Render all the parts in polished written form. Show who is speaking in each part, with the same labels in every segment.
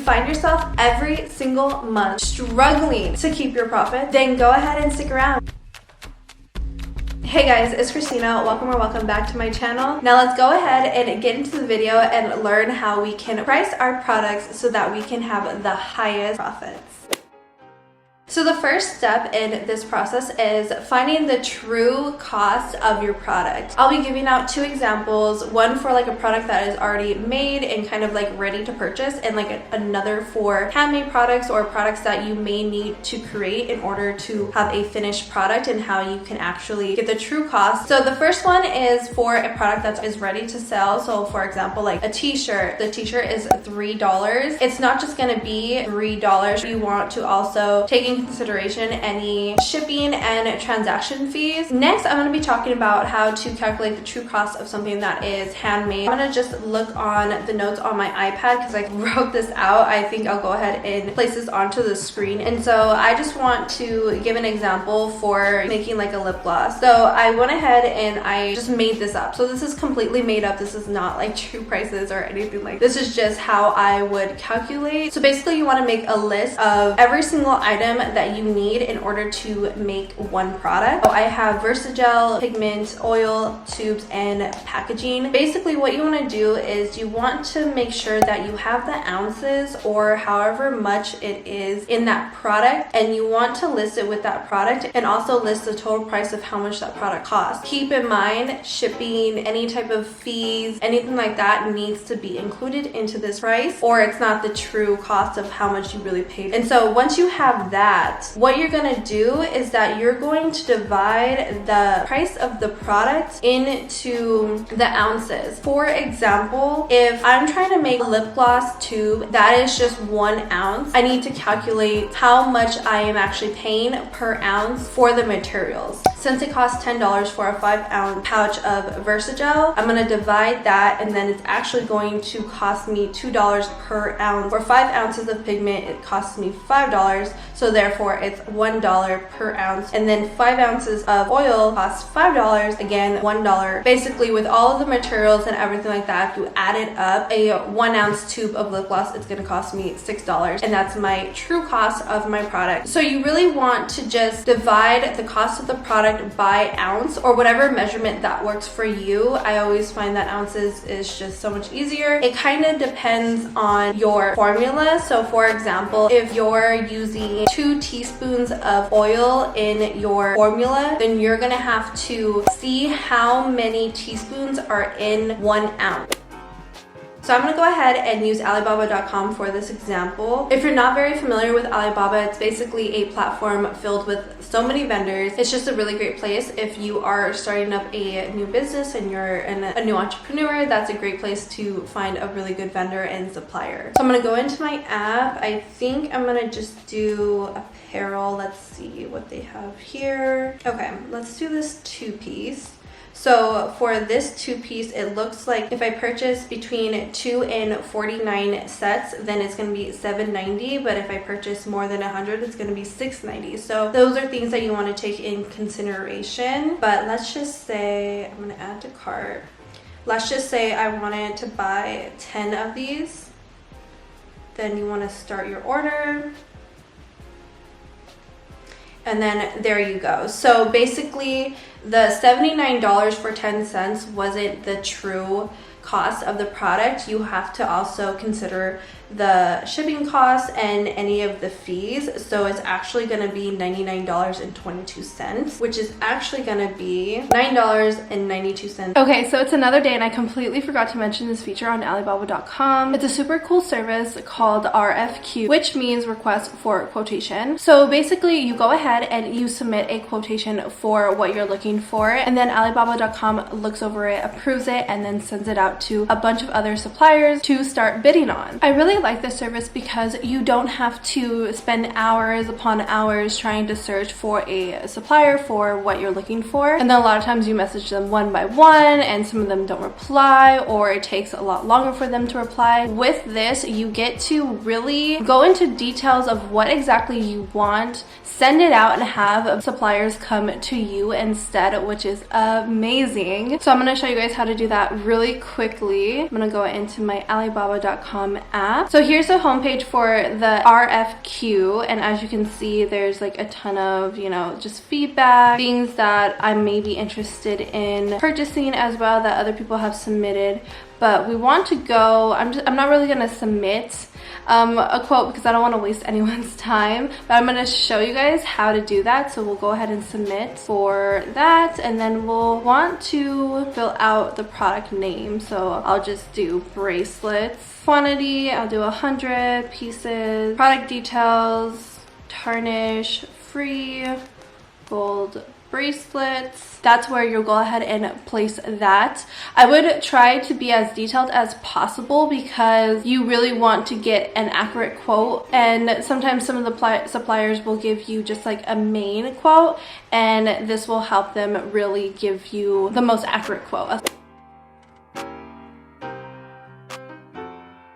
Speaker 1: find yourself every single month struggling to keep your profit, then go ahead and stick around. Hey guys, it's Christina. Welcome back to my channel. Now let's go ahead and get into the video and learn how we can price our products so that we can have the highest profits. So the first step in this process is finding the true cost of your product. I'll be giving out two examples, one for like a product that is already made and kind of like ready to purchase, and like another for handmade products or products that you may need to create in order to have a finished product, and how you can actually get the true cost. So the first one is for a product that is ready to sell. So for example, like a t-shirt. The t-shirt is $3. It's not just going to be $3. You want to also take in consideration any shipping and transaction fees. Next, I'm going to be talking about how to calculate the true cost of something that is handmade. I'm going to just look on the notes on my iPad because I wrote this out. I think I'll go ahead and place this onto the screen. And so I just want to give an example for making like a lip gloss. So I went ahead and I just made this up. So this is completely made up. This is not like true prices or anything like this. Is just how I would calculate. So basically you want to make a list of every single item that you need in order to make one product. So I have Versagel, pigment, oil, tubes, and packaging. Basically what you want to do is you want to make sure that you have the ounces or however much it is in that product, and you want to list it with that product and also list the total price of how much that product costs. Keep in mind shipping, any type of fees, anything like that needs to be included into this price, or it's not the true cost of how much you really paid. And so once you have that, what you're going to do is that you're going to divide the price of the product into the ounces. For example, if I'm trying to make a lip gloss tube that is just 1 ounce, I need to calculate how much I am actually paying per ounce for the materials. Since it costs $10 for a 5-ounce pouch of Versagel, I'm going to divide that, and then it's actually going to cost me $2 per ounce. For 5 ounces of pigment, it costs me $5, so therefore it's $1 per ounce. And then 5 ounces of oil costs $5, again $1. Basically with all of the materials and everything like that, if you add it up, a 1 ounce tube of lip gloss is going to cost me $6, and that's my true cost of my product. So you really want to just divide the cost of the product by ounce, or whatever measurement that works for you. I always find that ounces is just so much easier. It kind of depends on your formula. So for example, if you're using 2 teaspoons of oil in your formula, then you're gonna have to see how many teaspoons are in 1 ounce. So I'm going to go ahead and use Alibaba.com for this example. If you're not very familiar with Alibaba, it's basically a platform filled with so many vendors. It's just a really great place if you are starting up a new business and you're a new entrepreneur. That's a great place to find a really good vendor and supplier. So I'm going to go into my app. I think I'm going to just do apparel. Let's see what they have here. Okay, let's do this 2-piece. So for this 2-piece, it looks like if I purchase between 2 and 49 sets, then it's going to be $7.90. But if I purchase more than 100, it's going to be $6.90. So those are things that you want to take in consideration. But let's just say, I'm going to add to cart. Let's just say I wanted to buy 10 of these. Then you want to start your order. And then there you go. So basically the $79 for 10 cents wasn't the true cost of the product. You have to also consider the shipping costs and any of the fees. So it's actually going to be $99.22, which is actually going to be $9.92. Okay, so it's another day and I completely forgot to mention this feature on Alibaba.com. It's a super cool service called RFQ, which means request for quotation. So basically you go ahead and you submit a quotation for what you're looking for, and then Alibaba.com looks over it, approves it, and then sends it out to a bunch of other suppliers to start bidding on. I really like this service because you don't have to spend hours upon hours trying to search for a supplier for what you're looking for, and then a lot of times you message them one by one and some of them don't reply, or it takes a lot longer for them to reply. With this, you get to really go into details of what exactly you want, send it out, and have suppliers come to you instead, which is amazing. So I'm going to show you guys how to do that really quick quickly. I'm gonna go into my Alibaba.com app. So here's the homepage for the RFQ, and as you can see, there's like a ton of, you know, just feedback, things that I may be interested in purchasing as well that other people have submitted. But we want to go, I'm not really gonna submit a quote because I don't want to waste anyone's time, but I'm going to show you guys how to do that. So we'll go ahead and submit for that, and then we'll want to fill out the product name. So I'll just do bracelets. Quantity, I'll do 100 pieces. Product details, tarnish, free, gold bracelets. That's where you'll go ahead and place that. I would try to be as detailed as possible because you really want to get an accurate quote, and sometimes some of the suppliers will give you just like a main quote, and this will help them really give you the most accurate quote.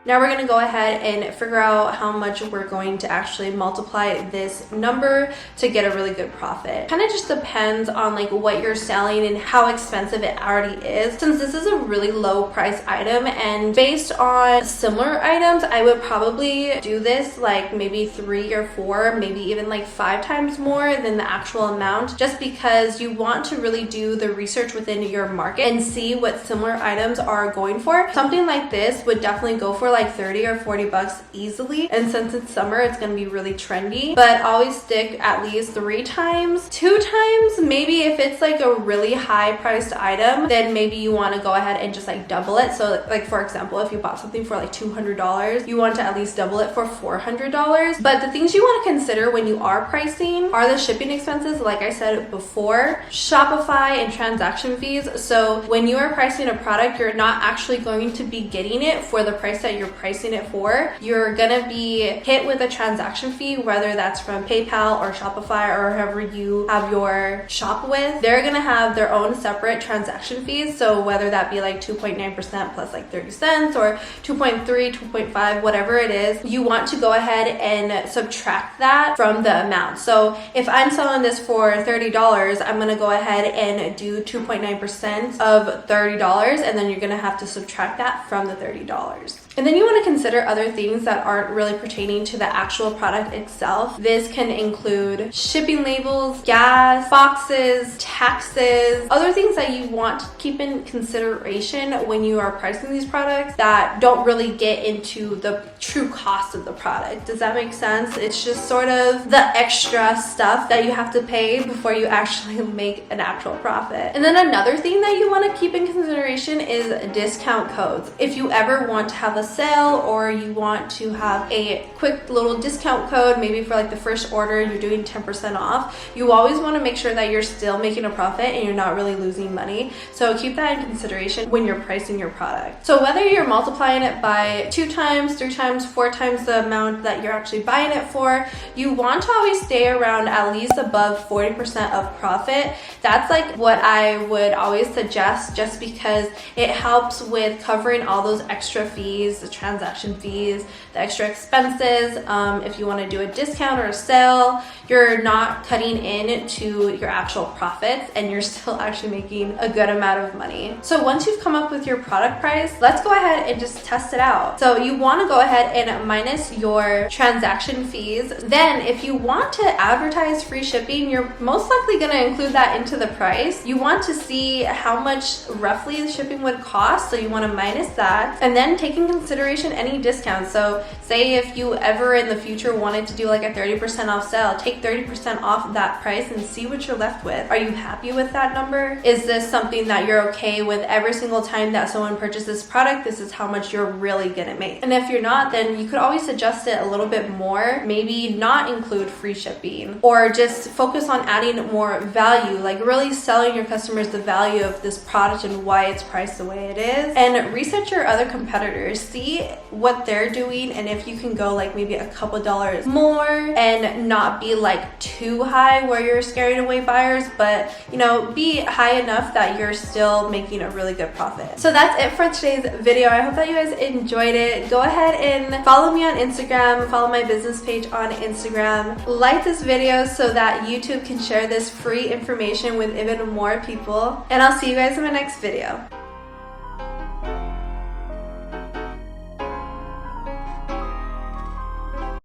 Speaker 1: Now we're going to go ahead and figure out how much we're going to actually multiply this number to get a really good profit. Kind of just depends on like what you're selling and how expensive it already is. Since this is a really low price item, and based on similar items, I would probably do this like maybe 3 or 4, maybe even like 5 times more than the actual amount, just because you want to really do the research within your market and see what similar items are going for. Something like this would definitely go for like 30 or 40 bucks easily, and since it's summer, it's going to be really trendy. But always stick at least 3 times, 2 times. Maybe if it's like a really high priced item, then maybe you want to go ahead and just like double it. So like for example, if you bought something for like $200, you want to at least double it for $400. But the things you want to consider when you are pricing are the shipping expenses, like I said before, Shopify, and transaction fees. So when you are pricing a product, you're not actually going to be getting it for the price that you're pricing it for. You're gonna be hit with a transaction fee, whether that's from PayPal or Shopify or whoever you have your shop with. They're gonna have their own separate transaction fees. So whether that be like 2.9% plus like 30 cents or 2.3, 2.5, whatever it is, you want to go ahead and subtract that from the amount. So if I'm selling this for $30, I'm gonna go ahead and do 2.9% of $30, and then you're gonna have to subtract that from the $30. And then you want to consider other things that aren't really pertaining to the actual product itself. This can include shipping labels, gas, boxes, taxes, other things that you want to keep in consideration when you are pricing these products that don't really get into the true cost of the product. Does that make sense? It's just sort of the extra stuff that you have to pay before you actually make an actual profit. And then another thing that you want to keep in consideration is discount codes. If you ever want to have a sale, or you want to have a quick little discount code, maybe for like the first order you're doing 10% off, you always want to make sure that you're still making a profit and you're not really losing money. So keep that in consideration when you're pricing your product. So whether you're multiplying it by 2 times, 3 times, 4 times the amount that you're actually buying it for, you want to always stay around at least above 40% of profit. That's like what I would always suggest, just because it helps with covering all those extra fees, the transaction fees, the extra expenses. If you want to do a discount or a sale, you're not cutting into your actual profits, and you're still actually making a good amount of money. So once you've come up with your product price, let's go ahead and just test it out. So you want to go ahead and minus your transaction fees. Then if you want to advertise free shipping, you're most likely going to include that into the price. You want to see how much roughly the shipping would cost, so you want to minus that, and then take in consideration any discounts. So say if you ever in the future wanted to do like a 30% off sale, take 30% off that price and see what you're left with. Are you happy with that number? Is this something that you're okay with every single time that someone purchases this product? This is how much you're really gonna make. And if you're not, then you could always adjust it a little bit more, maybe not include free shipping, or just focus on adding more value, like really selling your customers the value of this product and why it's priced the way it is. And research your other competitors, see what they're doing, and if you can go like maybe a couple dollars more and not be like too high where you're scaring away buyers, but you know, be high enough that you're still making a really good profit. So that's it for today's video. I hope that you guys enjoyed it. Go ahead and follow me on Instagram, follow my business page on Instagram, like this video so that YouTube can share this free information with even more people, and I'll see you guys in my next video.